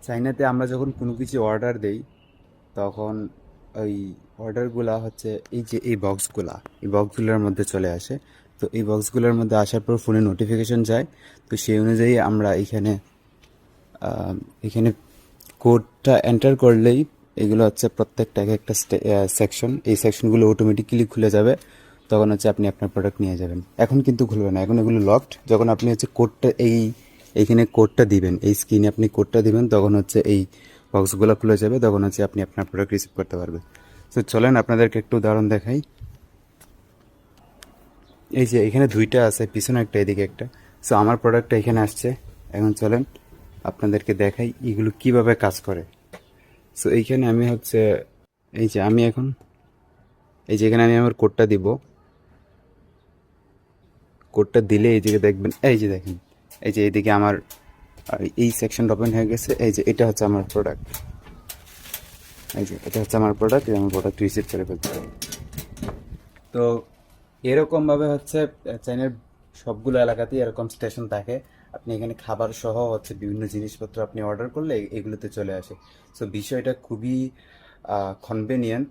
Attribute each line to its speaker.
Speaker 1: চাইনাতে আমরা যখন কোনো কিছু অর্ডার দেই তখন ওই অর্ডারগুলা হচ্ছে এই যে এই বক্সগুলোর মধ্যে চলে আসে। তো এই বক্সগুলোর মধ্যে আসার পর ফোনে নোটিফিকেশন যায়। তো সেই অনুযায়ী আমরা এখানে কোডটা এন্টার করলেই এগুলো হচ্ছে প্রত্যেকটা এক একটা সেকশন, এই সেকশনগুলো অটোমেটিক্যালি খুলে যাবে। তখন হচ্ছে আপনি আপনার প্রোডাক্ট নিয়ে যাবেন। এখন কিন্তু খুলবে না, এখন এগুলো লকড। যখন আপনি হচ্ছে কোডটা এইখানে কোডটা দিবেন, এই স্ক্রিনে আপনি কোডটা দিবেন, তখন হচ্ছে এই বক্সগুলো খুলে যাবে, তখন হচ্ছে আপনি আপনার প্রোডাক্ট রিসিভ করতে পারবেন। তো চলেন আপনাদেরকে একটু উদাহরণ দেখাই। এই যে এখানে দুইটা আছে, পিছনে একটা এদিকে একটা। সো আমার প্রোডাক্টটা এখানে আসছে। এখন চলেন আপনাদেরকে দেখাই এগুলো কিভাবে কাজ করে। সো এইখানে আমি হচ্ছে এই যে আমি এখন এই যে এখানে আমি আমার কোডটা দিব। কোডটা দিলে এই দিকে দেখবেন, এই যে দেখেন, এই যে এইদিকে আমার এই সেকশনটা ওপেন হয়ে গেছে। এই যে এটা হচ্ছে আমার প্রোডাক্ট, এই যে এটা হচ্ছে আমার প্রোডাক্ট, আমি প্রোডাক্ট রিসিভ করে ফেলতে পারি। তো এরকমভাবে হচ্ছে চাইনার সবগুলো এলাকাতেই এরকম স্টেশন থাকে। আপনি এখানে খাবার সহ হচ্ছে বিভিন্ন জিনিসপত্র আপনি অর্ডার করলে এগুলোতে চলে আসে। সো বিষয়টা খুবই কনভেনিয়েন্ট।